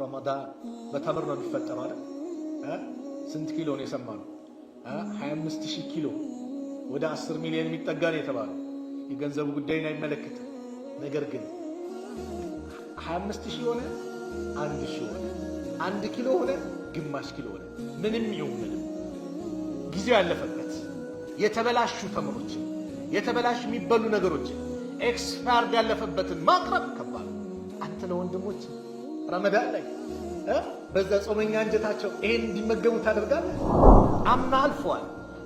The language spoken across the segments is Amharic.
ረመዳን በተምር ነው የሚፈጠረው አይደል? ስንት ኪሎ ነው የሰማነው? 25000 ኪሎ ወደ 10 ሚሊዮን የሚጠጋ ነው የተባለው። የገንዘቡ ጉዳይን አይመለከትም። ነገር ግን 25000 ሆነ 1000 ሆነ 1 ኪሎ ሆነ ግማሽ ኪሎ ሆነ ምንም ይሁን ምንም ጊዜው ያለፈበት የተበላሹ ተምሮችን የተበላሹ የሚበሉ ነገሮችን ኤክስፓየርድ ያለፈበትን ማቅረብ ከባድ። አንተ ለወንድሞች ረመዳን ላይ በዛ ጾመኛ አንጀታቸው ይሄን እንዲመገቡ ታደርጋለህ? አምና አልፏል።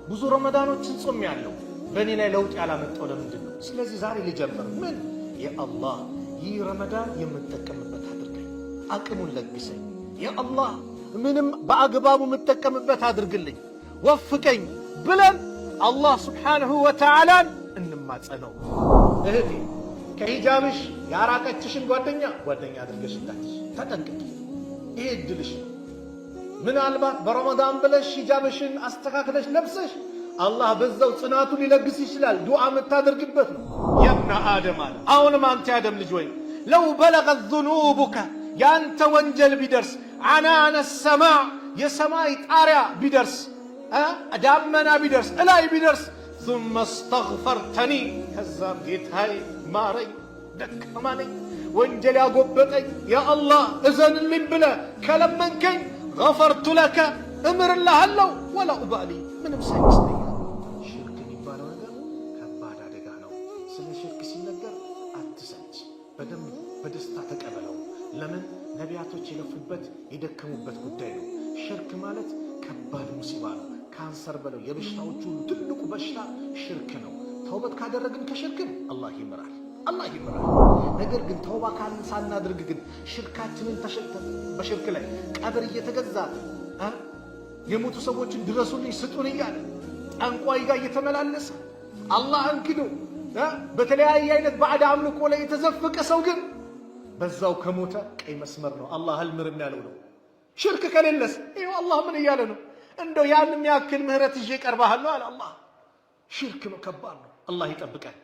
ብዙ ረመዳኖችን ጾሜያለሁ። በእኔ ላይ ለውጥ ያላመጣው ለምንድን ነው? ስለዚህ ዛሬ ልጀምር። ምን የአላህ ይህ ረመዳን የምጠቀምበት አድርገኝ፣ አቅሙን ለግሰኝ። የአላህ ምንም በአግባቡ የምጠቀምበት አድርግልኝ፣ ወፍቀኝ ብለን አላህ ስብሓንሁ ወተዓላን እንማጸነው። እህቴ ከሂጃብሽ ያራቀችሽን ጓደኛ አድርገሽ እንዳትሽ ተጠንቅቂ። ይሄ እድልሽ ነው። ምናልባት በረመዳን ብለሽ ሂጃብሽን አስተካክለሽ ለብሰሽ አላህ በዛው ጽናቱ ሊለግስ ይችላል። ዱዓ የምታደርግበት ነው። የብነ አደም አለ። አሁንም አንተ ያደም ልጅ ወይ ለው በለገት ዙኑቡከ ያንተ ወንጀል ቢደርስ አናነ ሰማዕ የሰማይ ጣሪያ ቢደርስ ዳመና ቢደርስ እላይ ቢደርስ ثم استغفرتني ከዛም ጌታዬ ማረኝ ደካማ ነኝ ወንጀል ያጎበጠኝ ያ አላህ እዘንልኝ ብለህ ከለመንከኝ غفرت لك እምርልሃለሁ ወላ ኡባሊ ምንም ሳይመስለኝ። ሽርክ የሚባለው ነገር ከባድ አደጋ ነው። ስለ ሽርክ ሲነገር አትሰንች፣ በደንብ በደስታ ተቀበለው። ለምን ነቢያቶች የለፉበት የደከሙበት ጉዳይ ነው። ሽርክ ማለት ከባድ ሙሲባ ነው። ካንሰር በለው የበሽታዎቹ ሁሉ ትልቁ በሽታ ሽርክ ነው። ተውበት ካደረግን ከሽርክም አላህ ይምራል። ነገር ግን ተውባ ሳናድርግ ግን ሽርካችንን ተሸክተን በሽርክ ላይ ቀብር እየተገዛ የሞቱ ሰዎችን ድረሱልኝ ስጡን እያለ ጠንቋይ ጋር እየተመላለሰ አላህን ክዶ በተለያየ አይነት ባዕድ አምልኮ ላይ የተዘፈቀ ሰው ግን በዛው ከሞተ ቀይ መስመር ነው። አላህ አልምርም ያለው ነው። ሽርክ ከሌለስ ይኸው አላህ ምን እያለ ነው? እንደው ያንም ያክል ምህረት ይዤ ቀርባለሁ አለ አላህ። ሽርክ ነው፣ ከባድ ነው። አላህ ይጠብቀን።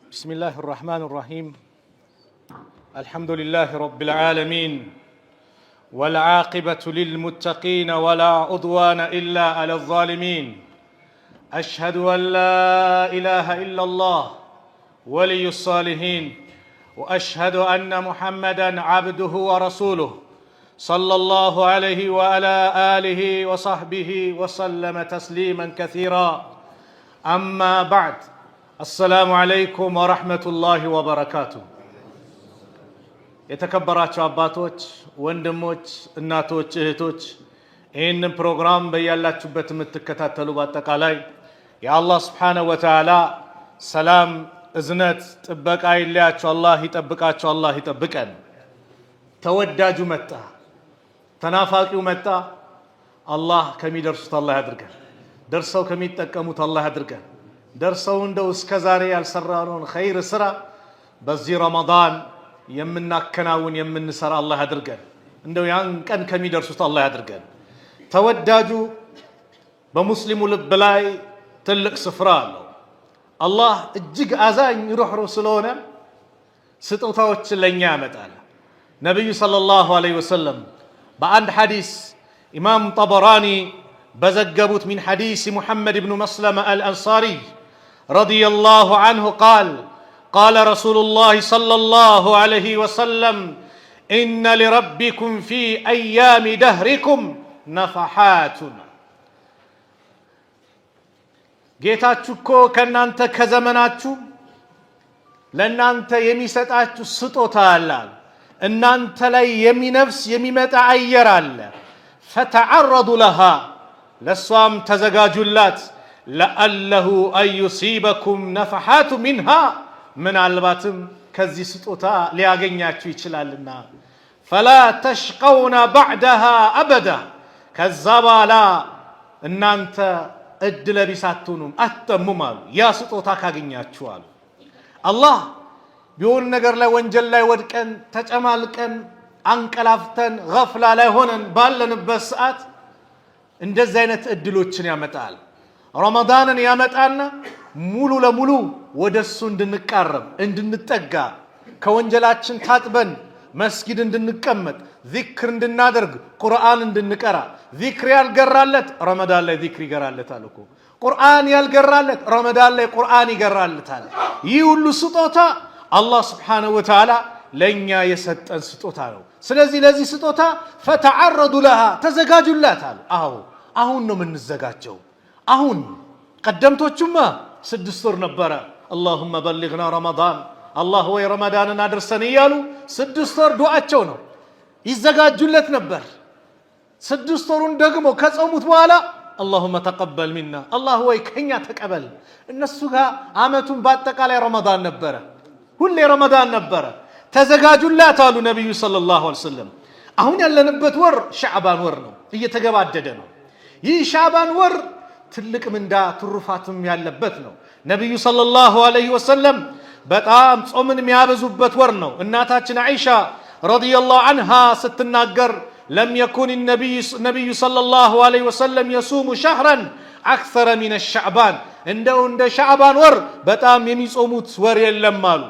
ቢስሚላሂ ራህማኒ ራሂም الحمد لله رب العالمين والعاقبة للمتقين ولا عدوان إلا على الظالمين أشهد أن لا إله إلا الله ولي الصالحين وأشهد أن محمدًا عبده ورسوله صلى الله عليه وعلى آله وصحبه وسلم تسليما كثيرا أما بعد السلام عليكم ورحمة الله وبركاته የተከበራችሁ አባቶች፣ ወንድሞች፣ እናቶች፣ እህቶች ይህንን ፕሮግራም በያላችሁበት የምትከታተሉ በአጠቃላይ የአላህ ስብሓነሁ ወተዓላ ሰላም፣ እዝነት፣ ጥበቃ ይለያችሁ። አላህ ይጠብቃችሁ፣ አላህ ይጠብቀን። ተወዳጁ መጣ፣ ተናፋቂው መጣ። አላህ ከሚደርሱት አላህ ያድርገን። ደርሰው ከሚጠቀሙት አላህ ያድርገን። ደርሰው እንደው እስከ ዛሬ ያልሰራነውን ኸይር ስራ በዚህ ረመዳን የምናከናውን የምንሰራ አላህ ያድርገን። እንደው ያን ቀን ከሚደርሱት አላህ ያድርገን። ተወዳጁ በሙስሊሙ ልብ ላይ ትልቅ ስፍራ አለው። አላህ እጅግ አዛኝ ሩህሩህ ስለሆነ ስጦታዎችን ለኛ ያመጣል። ነብዩ ሰለላሁ ዐለይሂ ወሰለም በአንድ ሐዲስ ኢማም ጠበራኒ በዘገቡት ሚን ሐዲስ ሙሐመድ ብኑ መስለመ አልአንሳሪ ረዲየላሁ ዐንሁ قال رسول الله صلى الله عليه وسلم إن لربكم في أيام دهركم نفحات ጌታችሁ እኮ ከእናንተ ከዘመናችሁ ለእናንተ የሚሰጣችሁ ስጦታ አለ። እናንተ ላይ የሚነፍስ የሚመጣ አየር አለ። ፈተዓረዱ ለሃ ለሷም ተዘጋጁላት። ለአለሁ አን ዩሲበኩም ነፈሓቱ ሚንሃ ምናልባትም ከዚህ ስጦታ ሊያገኛችሁ ይችላልና። ፈላ ተሽቀውና ባዕደሃ አበዳ ከዛ በኋላ እናንተ እድለ ቢስ አትሆኑም፣ አትጠሙም አሉ። ያ ስጦታ ካገኛችሁ አሉ። አላህ ቢሆን ነገር ላይ ወንጀል ላይ ወድቀን ተጨማልቀን አንቀላፍተን ገፍላ ላይ ሆነን ባለንበት ሰዓት እንደዚህ አይነት እድሎችን ያመጣል። ረመዳንን ያመጣና ሙሉ ለሙሉ ወደሱ እንድንቃረብ እንድንጠጋ ከወንጀላችን ታጥበን መስጊድ እንድንቀመጥ ዚክር እንድናደርግ ቁርአን እንድንቀራ ዚክር ያልገራለት ረመዳን ላይ ዚክር ይገራለታል እኮ ቁርአን ያልገራለት ረመዳን ላይ ቁርአን ይገራለታል ይህ ሁሉ ስጦታ አላህ Subhanahu Wa Ta'ala ለኛ የሰጠን ስጦታ ነው ስለዚህ ለዚህ ስጦታ فتعرضوا لها ተዘጋጁላታል አሁን ነው የምንዘጋጀው አሁን ቀደምቶቹማ 6 ወር ነበረ اللهم بلغنا رمضان الله ወይ ረመዳንን አድርሰን ይያሉ 6 ወር ዱዓቸው ነው ይዘጋጁለት ነበር 6 ወሩን ደግሞ ከጾሙት በኋላ اللهم تقبل منا الله ወይ ከኛ ተቀበል እነሱ ጋር አመቱን በአጠቃላይ ረመዳን ነበረ ሁሌ ረመዳን ነበረ ተዘጋጁላት አሉ ነብዩ ሰለላሁ ዐለይሂ ወሰለም አሁን ያለንበት ወር ሻዕባን ወር ነው እየተገባደደ ነው ይህ ሻዕባን ወር ትልቅ ምንዳ ትሩፋትም ያለበት ነው ነብዩ ሰለላሁ ዐለይሂ ወሰለም በጣም ጾምን የሚያበዙበት ወር ነው እናታችን አይሻ ረዲየላሁ ዐንሃ ስትናገር لم يكن النبي صلى الله عليه وسلم يصوم شهرا اكثر من الشعبان عند شعبان ور በጣም የሚጾሙት ወር የለም አሉ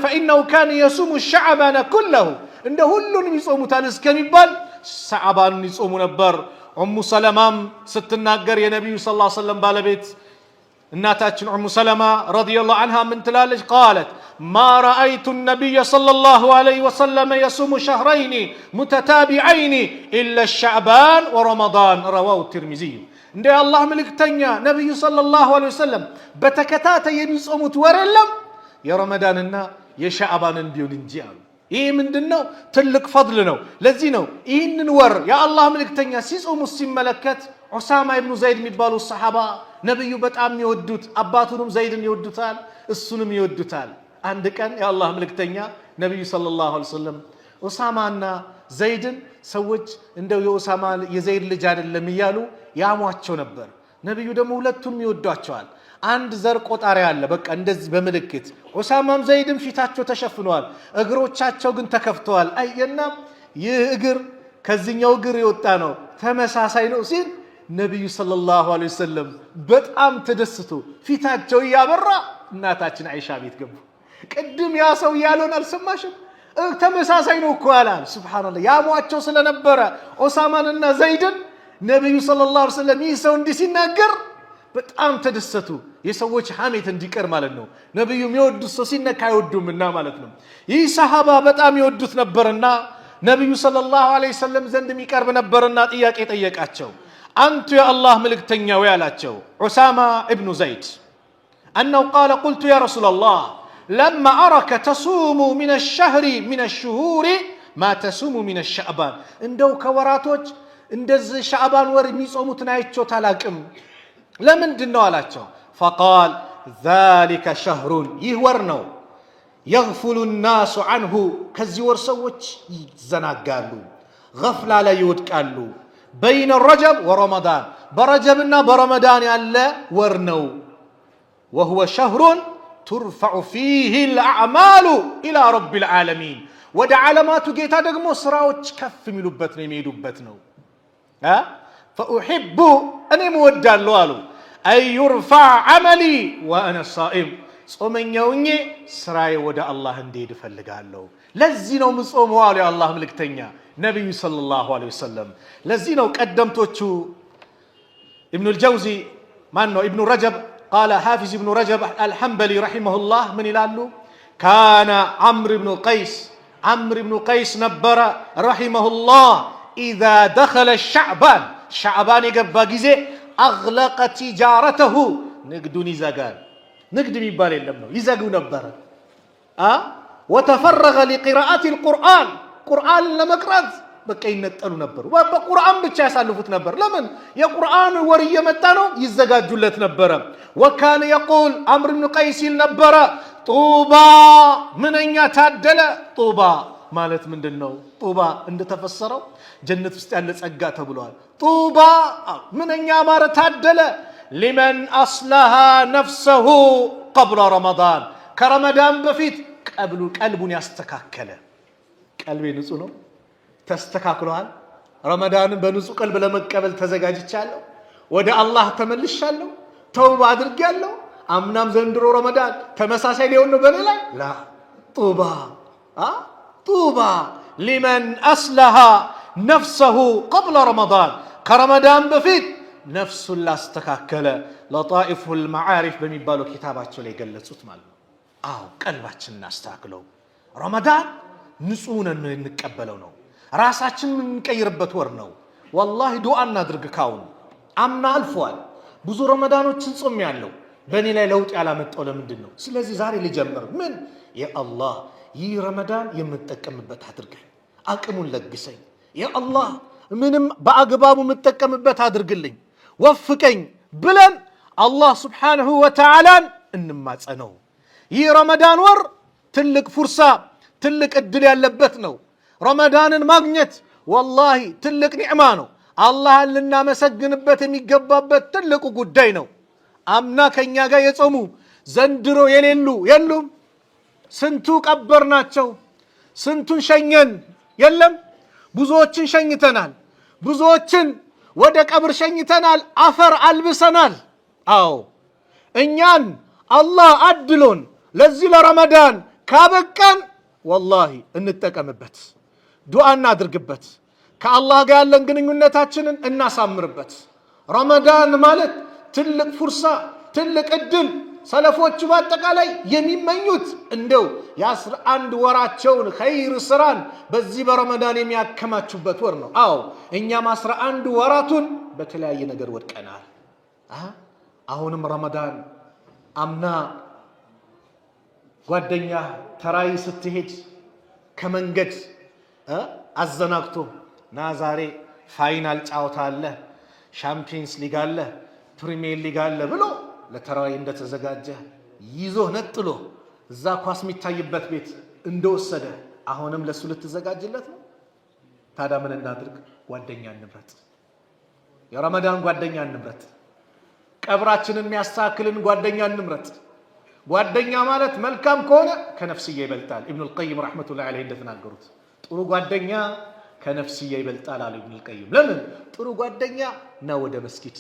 فانه كان يصوم الشعبان كله እንደ ሁሉንም ይጾሙታል እስከሚባል ሻዕባንን ይጾሙ ነበር ኡሙ ሰለማም ስትናገር የነብዩ ሰለላሁ ዐለይሂ ወሰለም ባለቤት እናታችን ኡሙ ሰለማ ረዲየላሁ ዐንሃ ምን ትላለች قالت ما رايت النبي صلى الله عليه وسلم يصوم شهرين متتابعين الا الشعبان ورمضان رواه الترمذي እንደ አላህ መልእክተኛ ነብዩ ሰለላሁ ዐለይሂ ወሰለም በተከታታይ የሚጾሙት ወር የለም የረመዳንና የሻዕባንን ቢሆን እንጂ አሉ ይሄ ምንድነው ትልቅ ፈድል ነው ለዚህ ነው ይህንን ወር የአላህ መልእክተኛ ሲጾሙ ሲመለከት ዑሳማ ኢብኑ ዘይድ የሚባሉ ሰሃባ ነብዩ በጣም ይወዱት አባቱንም ዘይድን ይወዱታል እሱንም ይወዱታል አንድ ቀን የአላህ መልእክተኛ ነብዩ ሰለላሁ ዐለይሂ ወሰለም ዑሳማና ዘይድን ሰዎች እንደው የዑሳማ የዘይድ ልጅ አይደለም ይያሉ ያሟቸው ነበር ነብዩ ደግሞ ሁለቱንም ይወዷቸዋል አንድ ዘር ቆጣሪ አለ በቃ እንደዚህ በመልእክት ዑሳማም ዘይድም ፊታቸው ተሸፍነዋል እግሮቻቸው ግን ተከፍተዋል አየና ይህ እግር ከዚህኛው እግር የወጣ ነው ተመሳሳይ ነው ሲል ነብዩ ሰለላሁ ዐለይሂ ወሰለም በጣም ተደስቶ ፊታቸው ያበራ እናታችን አይሻ ቤት ገቡ ቅድም ያ ሰው ያለውን አልሰማሽም ተመሳሳይ ነው እኮ አላል ሱብሃንአላህ ያሟቸው ስለነበረ ዑሳማንና ዘይድን ነብዩ ሰለላሁ ዐለይሂ ወሰለም ይህ ሰው እንዲህ ሲናገር በጣም ተደሰቱ የሰዎች ሐሜት እንዲቀር ማለት ነው ነብዩ የሚወዱት ሰው ሲነካ አይወዱምና ማለት ነው ይህ ሰሃባ በጣም ይወዱት ነበርና ነብዩ ሰለላሁ ዐለይሂ ወሰለም ዘንድ የሚቀርብ ነበርና ጥያቄ ጠየቃቸው አንቱ የአላህ መልእክተኛ ወይ አላቸው ዑሳማ ኢብኑ ዘይድ انه قال قلت يا رسول الله لما أراك تصوم من الشهر من الشهور ما تصوم من الشعبان እንደው ከወራቶች እንደዚህ ሻዕባን ወር የሚጾሙትን አይቼው ታላቅም ለምንድነው አላቸው فقال ذلك شهر ይወር ነው يغفل الناس عنه ከዚህ ወር ሰዎች ይዘናጋሉ غفላ ላይ ይወድቃሉ بين الرجب ورمضان برجبنا برمضان ያለ ወር ነው وهو شهر ترفع فيه الأعمال إلى رب العالمين ወደ ዓለማቱ ጌታ ደግሞ ስራዎች ከፍ የሚሉበት ነው የሚሄዱበት ነው فأحب أن مودالو አሉ أن يرفع عملي وأنا صائم ጾመኛውኝ ስራዬ ወደ አላህ እንዲሄድ ፈልጋለሁ ለዚህ ነው ምጾመው አሉ የአላህ መልእክተኛ ነብዩ ሰለላሁ ዐለይሂ ወሰለም ለዚህ ነው ቀደምቶቹ ኢብኑ አልጀውዚ ማን ነው ኢብኑ ረጀብ قال حافظ ابن رجب الحنبلي رحمه الله من يلالو كان عمرو بن قيس نبر رحمه الله إذا دخل شعبان يقبا جزي أغلق تجارته نقدون يزاقال نقد ميبال اللمنو يزاقو نبر وتفرغ لقراءة القرآن قرآن لما قرأت በቀይ ነጠሉ ነበር በቁርአን ብቻ ያሳልፉት ነበር ለምን የቁርአን ወር እየመጣነው ይዘጋጁለት ነበር وكان يقول عمرو بن قيس ነበር طوبى ምንኛ ታደለ طوبى ማለት ምንድነው طوبى እንደተፈሰረው ጀነት ውስጥ ያለ ጸጋ ተብሏል طوبى ምንኛ ማረ ታደለ لمن اصلها نفسه قبل رمضان ከረመዳን በፊት ቀልቡን ያስተካከለ ቀልቤ ንጹህ ነው ተስተካክሏል ረመዳንን በንጹህ ቀልብ ለመቀበል ተዘጋጅቻለሁ ወደ አላህ ተመልሻለሁ፣ ተውባ አድርጌያለሁ። አምናም ዘንድሮ ረመዳን ተመሳሳይ ሊሆን ነው በኔ ላይ ላ ጡባ ሊመን አስለሃ ነፍሰሁ ቀብለ ረመዳን ከረመዳን በፊት ነፍሱን ላስተካከለ ለጣኢፉል መዓሪፍ በሚባለው ኪታባቸው ላይ ገለጹት ማለት ነው። አዎ ቀልባችንን እናስተካክለው። ረመዳን ንጹህ ነን እንቀበለው ነው። ራሳችንን የምንቀይርበት ወር ነው። ወላሂ ዱዓ እናድርግ። ካሁን አምና አልፏል። ብዙ ረመዳኖችን ጾም ያለው በእኔ ላይ ለውጥ ያላመጣው ለምንድን ነው? ስለዚህ ዛሬ ልጀምር። ምን የአላህ ይህ ረመዳን የምጠቀምበት አድርገኝ፣ አቅሙን ለግሰኝ። የአላህ ምንም በአግባቡ የምጠቀምበት አድርግልኝ፣ ወፍቀኝ ብለን አላህ ስብሓንሁ ወተዓላን እንማጸነው። ይህ ረመዳን ወር ትልቅ ፉርሳ ትልቅ እድል ያለበት ነው። ረመዳንን ማግኘት ወላሂ ትልቅ ኒዕማ ነው። አላህን ልናመሰግንበት የሚገባበት ትልቁ ጉዳይ ነው። አምና ከኛ ጋር የጾሙ ዘንድሮ የሌሉ የሉም። ስንቱ ቀበርናቸው፣ ስንቱን ሸኘን። የለም ብዙዎችን ሸኝተናል፣ ብዙዎችን ወደ ቀብር ሸኝተናል፣ አፈር አልብሰናል። አዎ እኛን አላህ አድሎን ለዚህ ለረመዳን ካበቃን ወላሂ እንጠቀምበት፣ ዱዓ እናድርግበት፣ ከአላህ ጋር ያለን ግንኙነታችንን እናሳምርበት። ረመዳን ማለት ትልቅ ፉርሳ ትልቅ እድል ሰለፎቹ በአጠቃላይ የሚመኙት እንደው የ11 ወራቸውን ኸይር ስራን በዚህ በረመዳን የሚያከማቹበት ወር ነው። አዎ እኛም 11 ወራቱን በተለያየ ነገር ወድቀናል። አሁንም ረመዳን አምና ጓደኛ ተራይ ስትሄድ ከመንገድ አዘናግቶ ና ዛሬ ፋይናል ጫወታ አለ፣ ሻምፒየንስ ሊግ አለ፣ ፕሪሚየር ሊግ አለ ብሎ ለተራዊ እንደተዘጋጀ ይዞ ነጥሎ እዛ ኳስ የሚታይበት ቤት እንደወሰደ አሁንም ለሱ ልትዘጋጅለት ነው። ታዲያ ምን እናድርግ? ጓደኛ እንምረጥ፣ የረመዳን ጓደኛ እንምረጥ፣ ቀብራችንን የሚያስተካክልን ጓደኛ እንምረጥ። ጓደኛ ማለት መልካም ከሆነ ከነፍስያ ይበልጣል። ኢብኑል ቀይም ረሕመቱላሂ ዐለይሂ እንደተናገሩት ጥሩ ጓደኛ ከነፍስያ ይበልጣል አለ ኢብኑል ቀይም። ለምን? ጥሩ ጓደኛ ና ወደ መስጊድ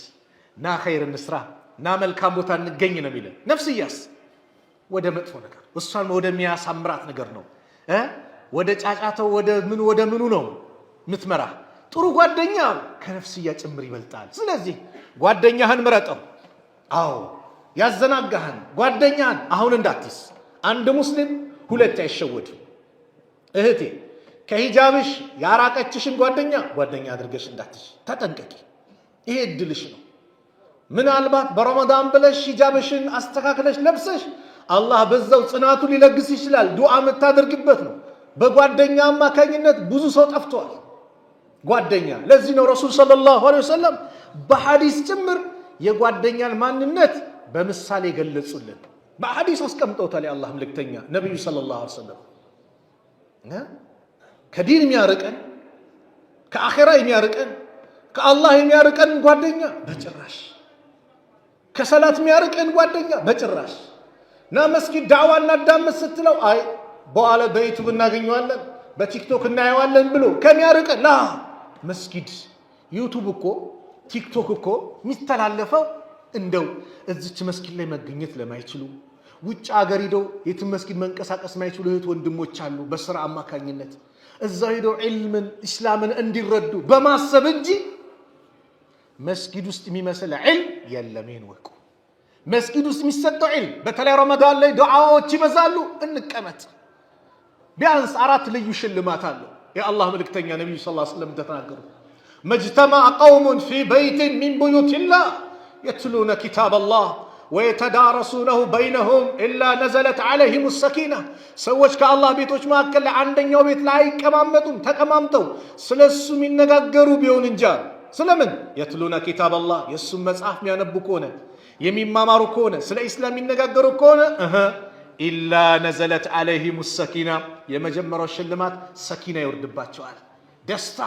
ና ኸይር እንስራ ና መልካም ቦታ እንገኝ ነው የሚለን። ነፍስያስ ወደ መጥፎ ነገር እሷን ወደሚያሳምራት ነገር ነው፣ ወደ ጫጫተው ወደ ምኑ ነው ምትመራ። ጥሩ ጓደኛ ከነፍስያ ጭምር ይበልጣል። ስለዚህ ጓደኛህን ምረጠው። አዎ ያዘናጋህን ጓደኛህን አሁን እንዳትስ። አንድ ሙስሊም ሁለት አይሸወድም። እህቴ ከሂጃብሽ ያራቀችሽን ጓደኛ አድርገሽ እንዳትሽ፣ ተጠንቀቂ። ይሄ እድልሽ ነው። ምናልባት በረመዳን ብለሽ ሂጃብሽን አስተካክለሽ ለብሰሽ አላህ በዛው ጽናቱ ሊለግስ ይችላል። ዱዓ የምታደርግበት ነው። በጓደኛ አማካኝነት ብዙ ሰው ጠፍቷል። ጓደኛ ለዚህ ነው ረሱል ሰለላሁ ዐለይሂ ወሰለም በሐዲስ ጭምር የጓደኛን ማንነት በምሳሌ ገለጹልን። በሐዲስ አስቀምጠውታል የአላህ መልእክተኛ ነብዩ ሰለላሁ ዐለይሂ ወሰለም። ከዲን የሚያርቀን ከአኺራ የሚያርቀን ከአላህ የሚያርቀን ጓደኛ በጭራሽ፣ ከሰላት የሚያርቀን ጓደኛ በጭራሽ። ና መስጊድ ዳዕዋ እናዳምጥ ስትለው አይ በኋላ በዩቲዩብ እናገኘዋለን በቲክቶክ እናየዋለን ብሎ ከሚያርቀን ላ መስጊድ ዩቲዩብ እኮ ቲክቶክ እኮ የሚስተላለፈው እንደው እዚች መስጊድ ላይ መገኘት ለማይችሉ ውጭ ሀገር ሄደው የትም መስጊድ መንቀሳቀስ ማይችሉ እህት ወንድሞች አሉ። በስራ አማካኝነት እዛው ሄደው ዒልምን ኢስላምን እንዲረዱ በማሰብ እንጂ መስጊድ ውስጥ የሚመስል ዒልም የለም። ይሄን ወቁ። መስጊድ ውስጥ የሚሰጠው ዒልም በተለይ ረመዳን ላይ ዱዓዎች ይበዛሉ። እንቀመጥ። ቢያንስ 4 ልዩ ሽልማት አለው። የአላህ መልእክተኛ ነብዩ ሰለላሁ ዐለይሂ ወሰለም ተናገሩ። መጅተመዐ ቀውሙን ፊ በይቲን ሚን ቡዩቲላህ የትሉነ ኪታበላህ ወየተዳረሱነሁ በይነሁም ኢላ ነዘለት ዐለይሂሙ ሰኪና። ሰዎች ከአላህ ቤቶች መካከል አንደኛው ቤት ላይ አይቀማመጡም። ተቀማምጠው ስለሱ የሚነጋገሩ ቢሆን እንጂ ስለምን? የትሉነ ኪታበላህ የእሱም መጽሐፍ የሚያነቡ ከሆነ የሚማማሩ ከሆነ ስለ ኢስላም የሚነጋገሩ ከሆነ ኢላ ነዘለት ዐለይሂሙ ሰኪና፣ የመጀመሪያው ሽልማት ሰኪና ይወርድባቸዋል። ደስታ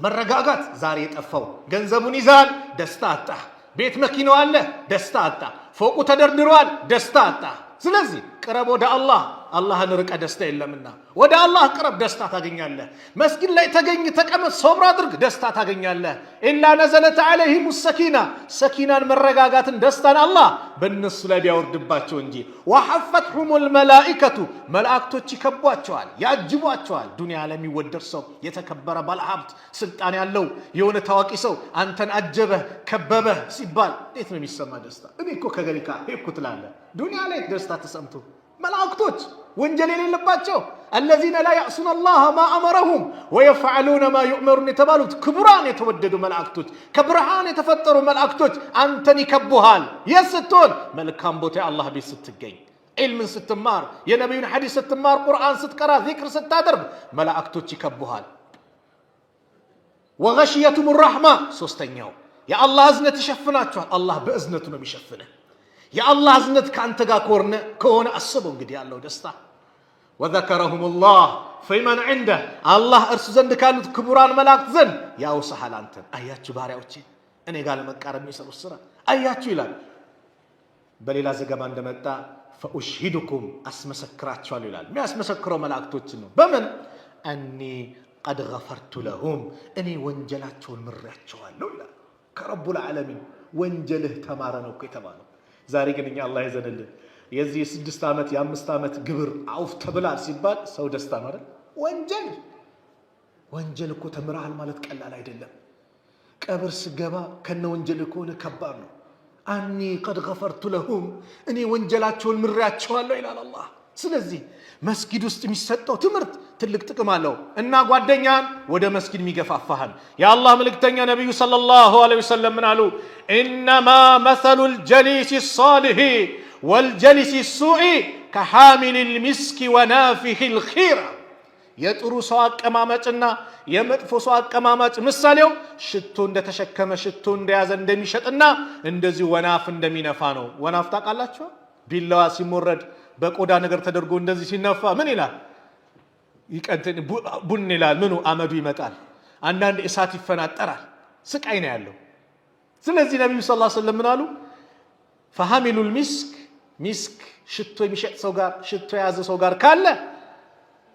መረጋጋት ዛሬ የጠፋው። ገንዘቡን ይዛል፣ ደስታ አጣ። ቤት መኪናው አለ፣ ደስታ አጣ። ፎቁ ተደርድሯል፣ ደስታ አጣ። ስለዚህ ቅረብ ወደ አላህ አላህን ርቀ ደስታ የለምና ወደ አላህ ቅረብ ደስታ ታገኛለህ መስጊድ ላይ ተገኝ ተቀመጥ ሶብር አድርግ ደስታ ታገኛለህ ኢላ ነዘለት ዐለይሂም ሰኪና ሰኪናን መረጋጋትን ደስታን አላህ በእነሱ ላይ ቢያወርድባቸው እንጂ ወሐፈትሁሙል መላኢከቱ መላእክቶች ይከቧቸዋል ያጅቧቸዋል ዱንያ ላይ የሚወደድ ሰው የተከበረ ባለሀብት ስልጣን ያለው የሆነ ታዋቂ ሰው አንተን አጀበህ ከበበህ ሲባል እንዴት ነው የሚሰማ ደስታ እኔ እኮ ከገሊካ ሄድኩ ትላለህ ዱንያ ላይ ደስታ ተሰምቶ መላእክቶች ወንጀል የሌለባቸው الذين لا يعصون الله ما امرهم ويفعلون ما يؤمرون የተባሉት ክቡራን የተወደዱ መላእክቶች ከብርሃን የተፈጠሩ መላእክቶች አንተን ይከቡሃል የስትሆን መልካም ቦታ አላህ ቤት ስትገኝ ዒልምን ስትማር የነብዩን ሐዲስ ስትማር ቁርአን ስትቀራ ዚክር ስታደርግ መላእክቶች ይከቡሃል وغشيتهم الرحمه ሶስተኛው የአላህ እዝነት ይሸፍናቸዋል አላህ በእዝነቱ ነው የሚሸፍነው የአላህ እዝነት ካንተ ጋር ከሆነ አስበው እንግዲህ ያለው ደስታ وذكرهم الله فيمن عنده الله እርሱ ዘንድ ካሉት ክቡራን መላእክት ዘንድ ያውሳሃል አንተን አያችሁ ባሪያዎቼ እኔ ጋር ለመቃረብ የሚሰሩት ስራ አያችሁ ይላል በሌላ ዘገባ እንደመጣ فأشهدكم አስመሰክራቸዋለሁ ይላል የሚያስመሰክረው መላእክቶችን ነው በምን አኒ قد غفرت لهم እኔ ወንጀላቸውን ምሬያቸዋለሁ ይላል ከረቡል ዓለሚን ወንጀልህ ተማረ ነው እኮ የተባለው ዛሬ ግን እኛ አላህ ይዘንልን የዚህ 6 ዓመት የ5 ዓመት ግብር አውፍ ተብላል ሲባል ሰው ደስታ ነው አይደል ወንጀል እኮ ተምራል ማለት ቀላል አይደለም ቀብር ስገባ ከነ ወንጀል ከሆነ ከባድ ነው አኒ قد غفرت لهم እኔ ወንጀላቸውን ምሬያቸዋለሁ ይላል አላህ ስለዚህ መስጊድ ውስጥ የሚሰጠው ትምህርት ትልቅ ጥቅም አለው እና ጓደኛን ወደ መስጊድ የሚገፋፋህን የአላህ መልእክተኛ ነብዩ ሰለላሁ ዐለይሂ ወሰለም ምን አሉ انما مثل الجليس الصالح والجليس السوء كحامل المسك ونافخ الخير የጥሩ ሰው አቀማመጥና የመጥፎ ሰው አቀማመጥ ምሳሌው ሽቶ እንደተሸከመ ሽቶ እንደያዘ እንደሚሸጥና እንደዚህ ወናፍ እንደሚነፋ ነው ወናፍ ታውቃላችሁ ቢላዋ ሲሞረድ በቆዳ ነገር ተደርጎ እንደዚህ ሲነፋ ምን ይላል ይቀንተን ቡን ይላል ምኑ አመዱ ይመጣል አንዳንድ እሳት ይፈናጠራል ስቃይ ነው ያለው ስለዚህ ነብዩ ሰለላሁ ዐለይሂ ወሰለም ምን አሉ فحامل مسك ሽቶ የሚሸጥ ሰው ጋር ሽቶ የያዘ ሰው ጋር ካለ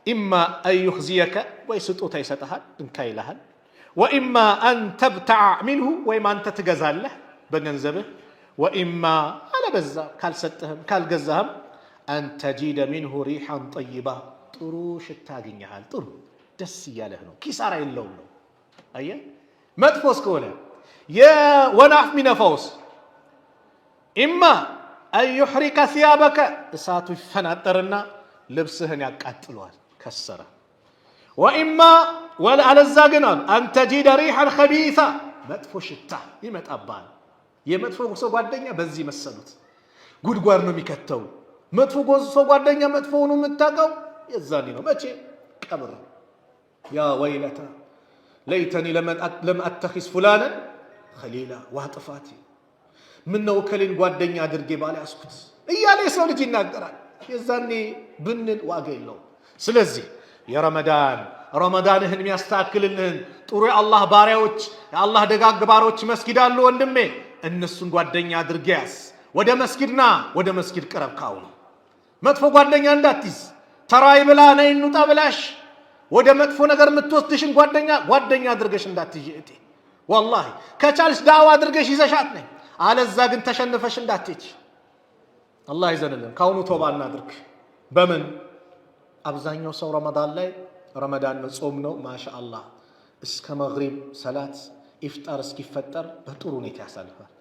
إما أن يخزيك ويسطوت يسطحال انكا يلهال وإما أن تبتع منه وإما أن تتغزاله بغنزبه وإما على بزا كال ستهم كال غزهم أن تجد منه ريحا طيبة ጥሩ ሽታ ያገኛል ጥሩ ደስ ያለህ ነው ኪሳራ የለውም ነው አየህ መጥፎስ ከሆነ የወናፍ ሚነፋውስ إما أن يحرق ثيابك እሳቱ ይፈናጠርና ልብስህን ያቃጥለዋል كسره وإما ولا على الزاجنان أن تجد ريحا خبيثة مدفو شتاء يمتقبال يمدفو سو ጓደኛ በዚህ መሰሉት ጉድጓድ ነው የሚከተው መጥፎ ሰው ጓደኛ መጥፎ ነው የምታቀው የዛኔ ነው መቼ ቀብር يا ويلتا ليتني لم اتخذ فلانا خليلا واطفاتي من ነው ከሌን ጓደኛ አድርጌ ባላስኩት እያለ ሰው ልጅ ይናገራል የዛኔ ብንል ዋጋ የለው ስለዚህ ረመዳንህን የሚያስተካክልልህን ጥሩ የአላህ ባሪያዎች የአላህ ደጋግ ባሮች መስጊድ አሉ ወንድሜ እነሱን ጓደኛ አድርገያስ ወደ መስጊድና ወደ መስጊድ ቅረብ ካውኑ መጥፎ ጓደኛ እንዳትይዝ ተራይ ብላ ነይ እንውጣ ብላሽ ወደ መጥፎ ነገር የምትወስድሽን ጓደኛ አድርገሽ እንዳትይጂ እቴ والله ከቻልሽ ዳዋ አድርገሽ ይዘሻት ነይ አለዛ ግን ተሸንፈሽ እንዳትይጂ አላህ ይዘንልን ካውኑ ተውባ እናድርግ በምን አብዛኛው ሰው ረመዳን ነው ጾም ነው ማሻአላህ እስከ መግሪብ ሰላት ኢፍጣር እስኪፈጠር በጥሩ ሁኔታ ያሳልፋል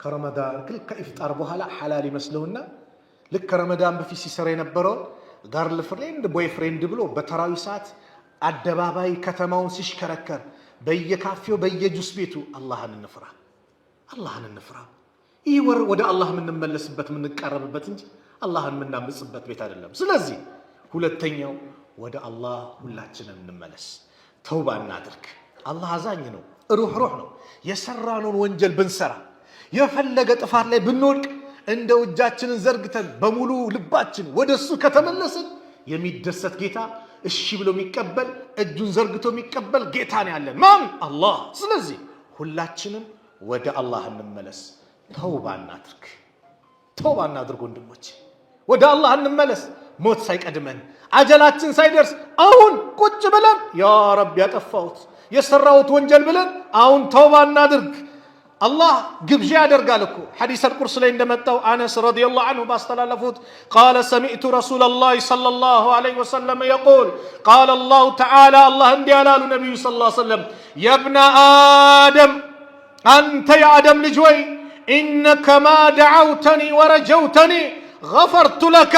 ከረመዳን ከኢፍጣር በኋላ ሐላል ይመስለውና ልክ ረመዳን በፊት ሲሰራ የነበረው ጋርል ፍሬንድ ቦይ ፍሬንድ ብሎ በተራዊ ሰዓት አደባባይ ከተማውን ሲሽከረከር በየካፌው በየጁስ ቤቱ አላህን እንፍራ ይህ ወር ወደ አላህ የምንመለስበት የምንቀርብበት እንጂ አላህን የምናምጽበት ቤት አይደለም ስለዚህ ሁለተኛው ወደ አላህ ሁላችንም እንመለስ ተውባ እናድርግ አላህ አዛኝ ነው ሩህ ነው የሰራነውን ወንጀል ብንሰራ የፈለገ ጥፋት ላይ ብንወድቅ እንደው እጃችንን ዘርግተን በሙሉ ልባችን ወደሱ ከተመለስን የሚደሰት ጌታ እሺ ብሎ የሚቀበል እጁን ዘርግቶ የሚቀበል ጌታ ነው ያለን ማን አላህ ስለዚህ ሁላችንም ወደ አላህ እንመለስ ተውባ እናድርግ ወንድሞች ወደ አላህ እንመለስ። ሞት ሳይቀድመን አጀላችን ሳይደርስ አሁን ቁጭ ብለን ያ ረብ ያጠፋሁት የሰራሁት ወንጀል ብለን አሁን ተውባ እናድርግ። አላህ ግብዣ ያደርጋል እኮ ሐዲስ አልቁርስ ላይ እንደመጣው አነስ ረዲየላሁ ዐንሁ ባስተላለፉት ቃለ ሰሚዕቱ ረሱለላሂ ሰለላሁ ዐለይሂ ወሰለም የቁል ቃለ አላሁ ተዓላ አላህ እንዲህ አላሉ ነቢዩ ሰለላሁ ዐለይሂ ወሰለም የብነ አደም አንተ የአደም ልጅ ወይ ኢነከ ማ ደዐውተኒ ወረጀውተኒ ገፈርቱ ለከ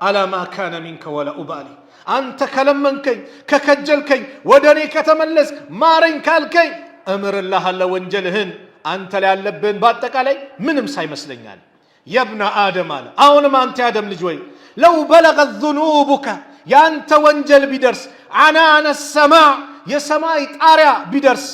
አላ ማ ካነ ሚንከ ወላ ኡባሊ አንተ ከለመንከኝ ከከጀልከኝ ወደ እኔ ከተመለስ ማረኝ ካልከኝ እምርልሃለሁ ወንጀልህን አንተ ላይ ያለብህን በአጠቃላይ ምንም ሳይመስለኛል። የብነ አደም አለ አሁንም አንተ የአደም ልጅ ወይ ለው በለገት ዙኑቡከ ያንተ ወንጀል ቢደርስ አናነ ሰማዕ የሰማይ ጣሪያ ቢደርስ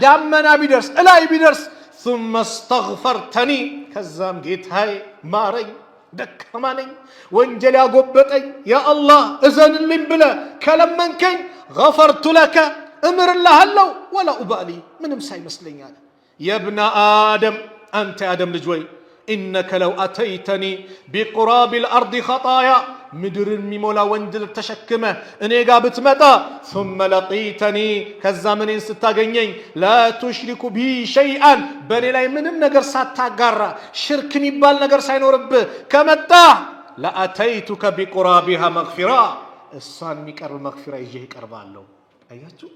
ዳመና ቢደርስ እላይ ቢደርስ ثم استغفرتني ከዛም ጌታዬ ማረኝ ደካማ ነኝ ወንጀል ያጎበጠኝ ያ አላህ እዘንልኝ ብለህ ከለመንከኝ ገፈርቱ ለከ እምርልሃለሁ ወላ ኡባሊ ምንም ሳይመስለኛል። የብነ አደም አንተ የአደም ልጅ ወይ ኢነከ ለው አተይተኒ ቢቁራቢ ልአርድ ኸጣያ ምድርን የሚሞላ ወንጀል ተሸክመ እኔ ጋር ብትመጣ ثم ለቂተኒ ከዛም እኔን ስታገኘኝ ላ ቱሽሪኩ ቢ ሸይአን በእኔ ላይ ምንም ነገር ሳታጋራ ሽርክ የሚባል ነገር ሳይኖርብህ ከመጣ ለአተይቱከ ቢቁራቢሃ መግፊራ እሷን የሚቀርብ መግፊራ ይዤ ይቀርባለሁ። አያችሁ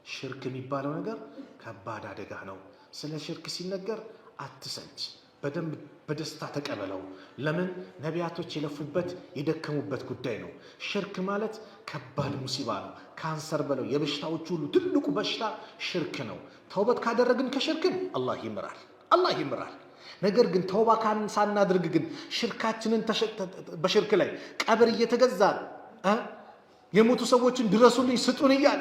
ሽርክ የሚባለው ነገር ከባድ አደጋ ነው። ስለ ሽርክ ሲነገር አትሰንች፣ በደንብ በደስታ ተቀበለው። ለምን ነቢያቶች የለፉበት የደከሙበት ጉዳይ ነው። ሽርክ ማለት ከባድ ሙሲባ ነው። ካንሰር በለው የበሽታዎች ሁሉ ትልቁ በሽታ ሽርክ ነው። ተውበት ካደረግን ከሽርክን አላህ ይምራል። ነገር ግን ተውባ ሳናድርግ ግን ሽርካችንን በሽርክ ላይ ቀብር እየተገዛን የሞቱ ሰዎችን ድረሱልኝ ስጡን እያለ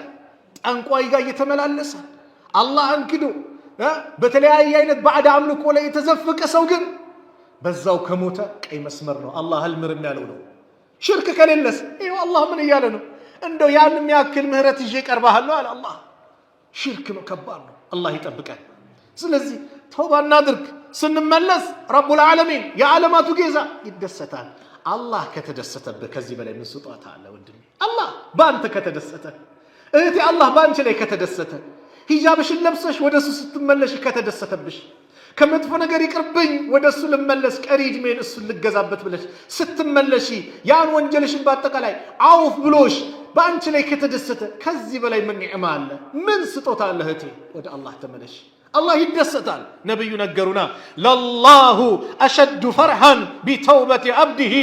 ጠንቋይ ጋር እየተመላለሰ አላህን ክዶ በተለያየ አይነት ባዕድ አምልኮ ላይ የተዘፈቀ ሰው ግን በዛው ከሞተ ቀይ መስመር ነው። አላህ አልምርም ያለው ነው። ሽርክ ከሌለስ ይኸው አላህ ምን እያለ ነው? እንደው ያን የሚያክል ምህረት ይዤ ቀርባለሁ አለ አላህ። ሽርክ ነው፣ ከባድ ነው። አላህ ይጠብቀን። ስለዚህ ተውባ እናድርግ። ስንመለስ ረቡል ዓለሚን የዓለማቱ ጌዛ ይደሰታል። አላህ ከተደሰተብህ ከዚህ በላይ ምን ስጦታ አለ ወንድሜ? አላህ በአንተ ከተደሰተ፣ እህቴ አላህ በአንቺ ላይ ከተደሰተ፣ ሂጃብሽን ለብሰሽ ወደሱ ስትመለሽ ከተደሰተብሽ፣ ከመጥፎ ነገር ይቅርብኝ ወደሱ ልመለስ ቀሪ ዕድሜን እሱን ልገዛበት ብለሽ ስትመለሺ ያን ወንጀልሽን በአጠቃላይ አውፍ ብሎሽ በአንቺ ላይ ከተደሰተ ከዚህ በላይ ምን ኒዕማ አለ? ምን ስጦታ አለ? እህቴ ወደ አላህ ተመለሽ። አላህ ይደሰታል። ነብዩ ነገሩና ለላሁ አሸዱ ፈርሃን ቢተውበት አብዲሂ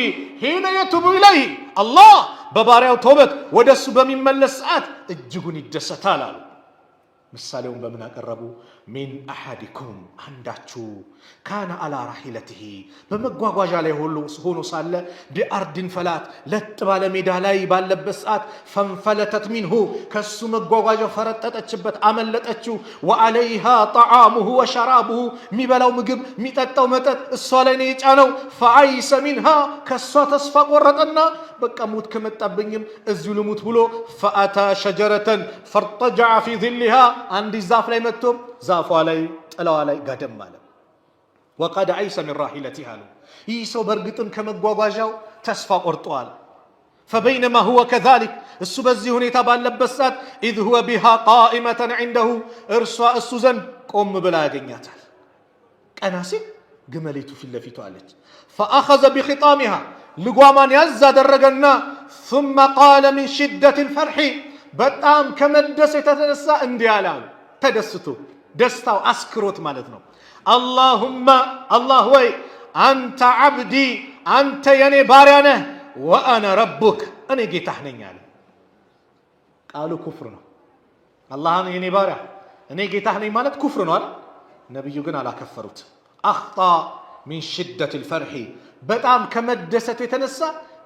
ሂነ የቱቡ ኢለይህ አላህ በባሪያው ተውበት ወደሱ በሚመለስ ሰዓት እጅጉን ይደሰታል አሉ። ምሳሌውን በምን አቀረቡ? ሚን አሐዲኩም አንዳችሁ ካነ አላ ራሒለትህ በመጓጓዣ ላይ ሆኖ ሳለ ቢአርድን ፈላት ለጥ ባለ ሜዳ ላይ ባለበት ሰዓት ፈንፈለተት ሚንሁ ከሱ መጓጓዣ ፈረጠጠችበት፣ አመለጠችው። ወአለይሃ ጠዓሙሁ ወሸራቡሁ የሚበላው ምግብ የሚጠጣው መጠጥ እሷ ላይ ነው የጫነው። ፈአይሰ ሚንሃ ከሷ ተስፋ ቆረጠና በቃ ሞት ከመጣብኝም እዚሁ ልሙት ብሎ ፈአታ ሸጀረተን ፈርጠጀዐ ፊ ዚልሃ አንዲት ዛፍ ላይ መጥቶ ዛፏ ላይ ጥላዋ ላይ ጋደም አለ። ወቀድ አይሰ ሚን ራሒለቲህ አሉ። ይህ ሰው በእርግጥም ከመጓጓዣው ተስፋ ቆርጧል። ፈበይነማ ሁወ ከዛሊክ እሱ በዚህ ሁኔታ ባለበት ሰዓት ኢዝ ሁወ ቢሃ ቃኢመተን ዐንደሁ እርሷ እሱ ዘንድ ቆም ብላ ያገኛታል። ቀና ሲል ግመሊቱ ፊት ለፊቱ አለች። ፈአኸዘ ቢኺጣሚሃ ልጓማን ያዝ አደረገና ثم قال من شدة الفرح በጣም ከመደሰት የተነሳ እንዲህ አለ አሉ። ተደስቶ ደስታው አስክሮት ማለት ነው። አላሁመ አላህ ወይ አንተ ዓብዲ አንተ የኔ ባሪያ ነህ፣ ወአነ ረቡክ እኔ ጌታህ ነኝ አለ። ቃሉ ኩፍር ነው። አላህን የኔ ባሪያ እኔ ጌታህ ነኝ ማለት ኩፍር ነው አለ። ነቢዩ ግን አላከፈሩት። አኽጣ ሚን ሽደት ልፈርሒ በጣም ከመደሰት የተነሳ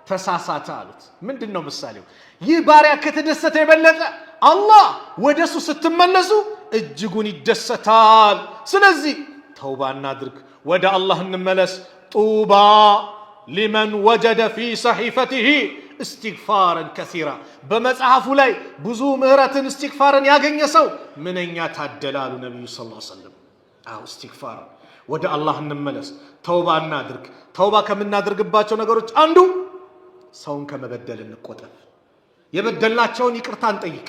ተሳሳተ አሉት። ምንድን ነው ምሳሌው? ይህ ባሪያ ከተደሰተ የበለጠ አላህ ወደ እሱ ስትመለሱ እጅጉን ይደሰታል። ስለዚህ ተውባ እናድርግ፣ ወደ አላህ እንመለስ። ጡባ ሊመን ወጀደ ፊ ሰሒፈቲሂ እስትግፋረን ከሲራ በመጽሐፉ ላይ ብዙ ምህረትን እስትግፋርን ያገኘ ሰው ምንኛ ታደለ አሉ ነቢዩ ሰለላሁ ዐለይሂ ወሰለም። አው ኢስቲግፋር ወደ አላህ እንመለስ ተውባ እናድርግ ተውባ ከምናደርግባቸው ነገሮች አንዱ ሰውን ከመበደል እንቆጠብ የበደልናቸውን ይቅርታ እንጠይቅ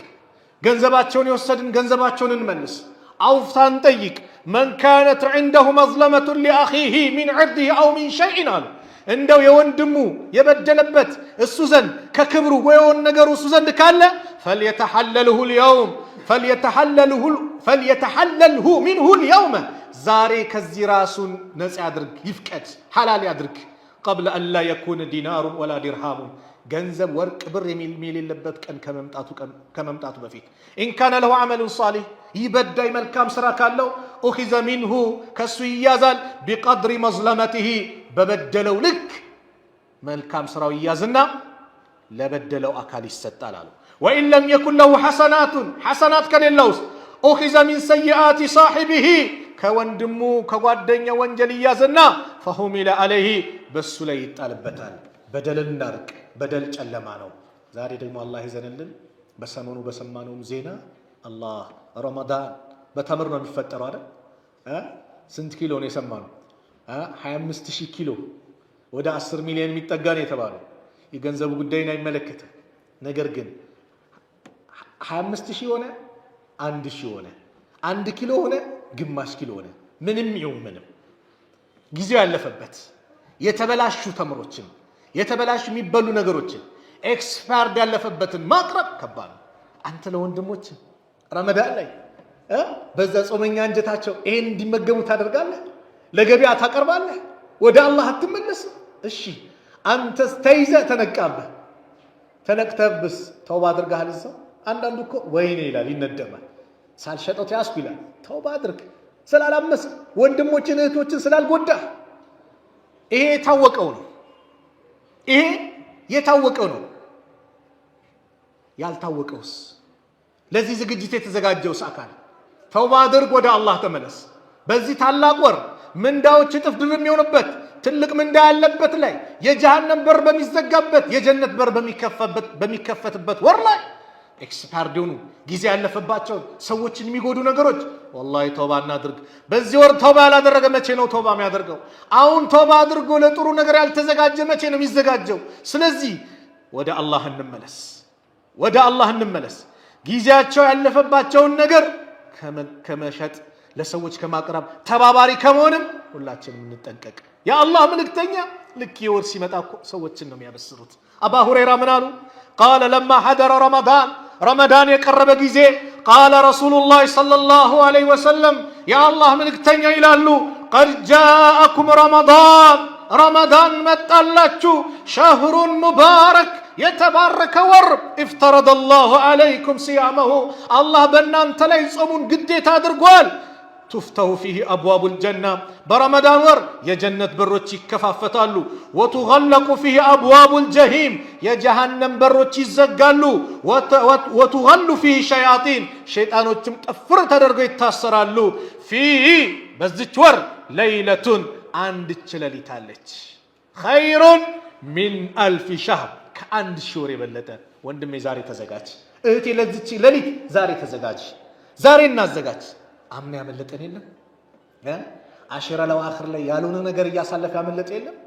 ገንዘባቸውን የወሰድን ገንዘባቸውን እንመልስ አውፍታ እንጠይቅ من كانت عنده مظلمة لأخيه من عرضه أو من شيء እንደው የወንድሙ የበደለበት እሱ ዘንድ ከክብሩ ወይውን ነገሩ እሱ ዘንድ ካለ فليتحلله اليوم فليتحلله منه اليوم ዛሬ ከዚህ ራሱን ነፃ ያድርግ ይፍቀድ ሐላል ያድርግ قبل أن لا يكون دينار ولا درهم ገንዘብ ወርቅ ብር የሚልበት ቀን ከመምጣቱ በፊት إن كان له عمل صالح ይበዳይ መልካም ስራ ካለው أخذ منه ከሱ ይያዛል بقدر مظلمته በበደለው ልክ መልካም ስራው ይያዝና ለበደለው አካል ይሰጣል አሉ وإن لم يكن له حسنات ከሌለውስ أخذ من سيئات صاحبه ከወንድሙ ከጓደኛ ወንጀል ይያዝና فحمل عليه በሱ ላይ ይጣልበታል በደልን እናርቅ በደል ጨለማ ነው ዛሬ ደግሞ አላህ ይዘንልን በሰሞኑ በሰማነው ዜና አላህ ረመዳን በተምር ነው የሚፈጠረው አይደል ስንት ኪሎ ነው የሰማነው 25000 ኪሎ ወደ 10 ሚሊዮን የሚጠጋ ነው የተባለው የገንዘቡ ጉዳይን አይመለከትም ነገር ግን 25000 ሆነ 1000 ሆነ 1 ኪሎ ሆነ ግማሽ ኪሎ ሆነ ምንም ይሁን ምንም ጊዜው ያለፈበት የተበላሹ ተምሮችን የተበላሹ የሚበሉ ነገሮችን ኤክስፓየርድ ያለፈበትን ማቅረብ ከባድ አንተ ለወንድሞች ረመዳን ላይ በዛ ጾመኛ አንጀታቸው ይሄን እንዲመገቡ ታደርጋለህ ለገበያ ታቀርባለህ ወደ አላህ አትመለስ እሺ አንተስ ተይዘህ ተነቅተብስ ተውባ አድርገሃል እዛው አንዳንዱ እኮ ወይኔ ይላል ይነደማል ሳልሸጠው ተያዝኩ ይላል ተውባ አድርግ ስላላመስ ወንድሞችን እህቶችን ስላልጎዳ ይሄ የታወቀው ነው ያልታወቀውስ ለዚህ ዝግጅት የተዘጋጀውስ አካል ተውባ አድርግ ወደ አላህ ተመለስ በዚህ ታላቅ ወር ምንዳዎች እጥፍ ድርብ የሚሆንበት ትልቅ ምንዳ ያለበት ላይ የጀሃነም በር በሚዘጋበት የጀነት በር በሚከፈትበት ወር ላይ ኤክስፓየርድ ሆኑ ጊዜ ያለፈባቸው ሰዎችን የሚጎዱ ነገሮች ወላሂ ተውባ እናድርግ በዚህ ወር ተውባ ያላደረገ መቼ ነው ተውባ የሚያደርገው አሁን ተውባ አድርጎ ለጥሩ ነገር ያልተዘጋጀ መቼ ነው የሚዘጋጀው ስለዚህ ወደ አላህ እንመለስ ጊዜያቸው ያለፈባቸውን ነገር ከመሸጥ ለሰዎች ከማቅረብ ተባባሪ ከመሆንም ሁላችንም እንጠንቀቅ ያ አላህ መልእክተኛ ልክ የወር ሲመጣ ሰዎችን ነው የሚያበስሩት አባ ሁረይራ ምን አሉ قال لما حضر رمضان የቀረበ ጊዜ قال رسول الله صلى الله عليه وسلم يا الله መልእክተኛ ይላሉ قد جاءكم رمضان መጣላችሁ شهر مبارك የተባረከ ወር افترض الله عليكم صيامه الله በእናንተ ላይ ጾሙን ግዴታ አድርጓል تفتح فيه أبواب الجنة برمضان ور يجنة بروتشي كفافتالو وتغلق فيه أبواب الجحيم يجهنم بروتشي زقالو وتغل فيه شياطين شيطانوتشم تفرت تدرجو يتاثرالو فيه بزدش ور ليلة عند تشلالي تالج خير من 1000 شهر كعند شوري بلتا وندمي زاري تزقاج اهتي لزدشي لليت زاري تزقاج زاري الناس زقاج አምና ያመለጠን የለም አሽራ ለዋኺር ላይ ያሉን ነገር ያሳለፈ ያመለጠ የለም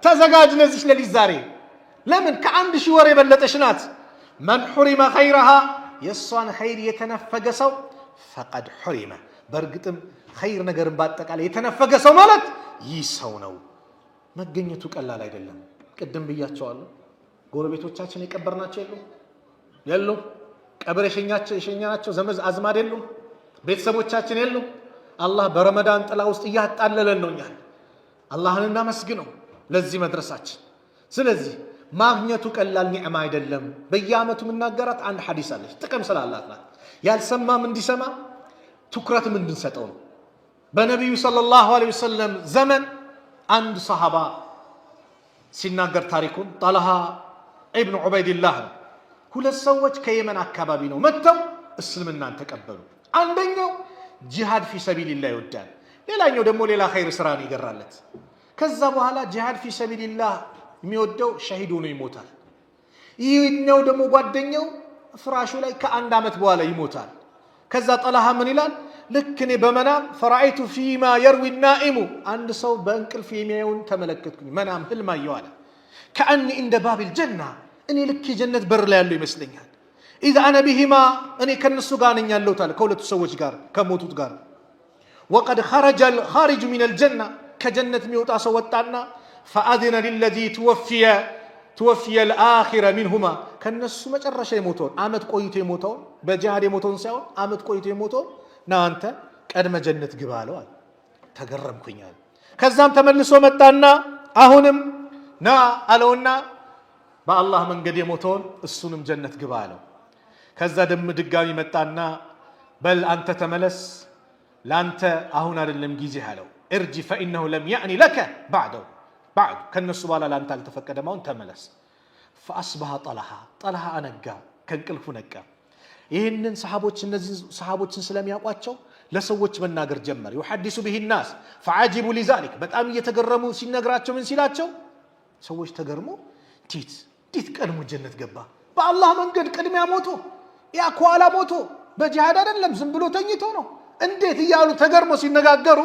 ተዘጋጅ ለዚህ ለሊት ዛሬ ለምን ከአንድ ሺህ ወር የበለጠሽ ናት من حرم خيرها የሷን ኸይር የተነፈገ ሰው فقد حرم በርግጥም ኸይር ነገር ባጠቃላይ የተነፈገ ሰው ማለት ይህ ሰው ነው መገኘቱ ቀላል አይደለም ቅድም ብያቸዋለሁ ጎረቤቶቻችን የቀበርናቸው የሉም ቀብር የሸኛናቸው ዘመድ አዝማድ የሉም ቤተሰቦቻችን የሉም አላህ በረመዳን ጥላ ውስጥ ያጣለለን ነው እኛን አላህን እናመስግነው ለዚህ መድረሳችን ስለዚህ ማግኘቱ ቀላል ኒዕማ አይደለም በየአመቱ ምናገራት አንድ ሐዲስ አለች ጥቅም ስላላት ናት ያልሰማም እንዲሰማ ትኩረትም እንድንሰጠው ነው በነብዩ ሰለላሁ ዐለይሂ ወሰለም ዘመን አንድ ሰሃባ ሲናገር ታሪኩን ጣልሃ ኢብኑ ዑበይድላህ ሁለት ሰዎች ከየመን አካባቢ ነው መጥተው እስልምናን ተቀበሉ አንደኛው ጂሃድ ፊ ሰቢልላህ ይወዳል ሌላኛው ደግሞ ሌላ ኸይር ስራን ይገራለት ከዛ በኋላ ጂሃድ ፊ ሰቢልላህ የሚወደው ሸሂድ ሆኖ ይሞታል ይሄኛው ደግሞ ጓደኛው ፍራሹ ላይ ከአንድ አመት በኋላ ይሞታል ከዛ ጣልሃ ምን ይላል ልክ እኔ በመናም ፈራአይቱ ፊማ የርዊ ናኢሙ አንድ ሰው በእንቅልፍ የሚያየውን ተመለከትኩኝ መናም ህልም አየሁ አለ ከአኒ እንደ ባቢል ጀና እኔ ልክ የጀነት በር ላይ ያለው ይመስለኛል ኢዛ አነ ቢሂማ እኔ ከነሱ ጋር ነኝ ያለሁት አለ ከሁለቱ ሰዎች ጋር ከሞቱት ጋር ወቀድ ኸረጀ الخارج من الجنة ከጀነት የሚወጣ ሰው ወጣና فأذن للذي توفي الآخرة منهما ከነሱ መጨረሻ የሞተውን አመት ቆይቶ የሞተውን በጂሃድ የሞተውን ሳይሆን አመት ቆይቶ የሞተውን ና አንተ ቀድመ ጀነት ግባ አለው ተገረምኩኛል ከዛም ተመልሶ መጣና አሁንም ና አለውና በአላህ መንገድ የሞተውን እሱንም ጀነት ግባ አለው ከዛ ደም ድጋሚ መጣና በል አንተ ተመለስ ላንተ አሁን አይደለም ጊዜ አለው ارجع فانه لم يعني لك بعد ከነሱ በኋላ ላንተ አልተፈቀደም ተመለስ فاصبح طلحه አነጋ ከንቅልፉ ነቃ ይሄንን ሰሃቦች እነዚህ ሰሃቦችን ስለሚያውቋቸው ለሰዎች መናገር ጀመረ يحدث به الناس فعجبوا لذلك በጣም እየተገረሙ ሲነግራቸው ምን ሲላቸው ሰዎች ተገርሞ ቲት ቀድሞ ጀነት ገባ በአላህ መንገድ ቅድሚያ ሞቶ ያ ኳላ ሞቶ በጂሃድ አይደለም ዝም ብሎ ተኝቶ ነው እንዴት ይያሉ ተገርሞ ሲነጋገሩ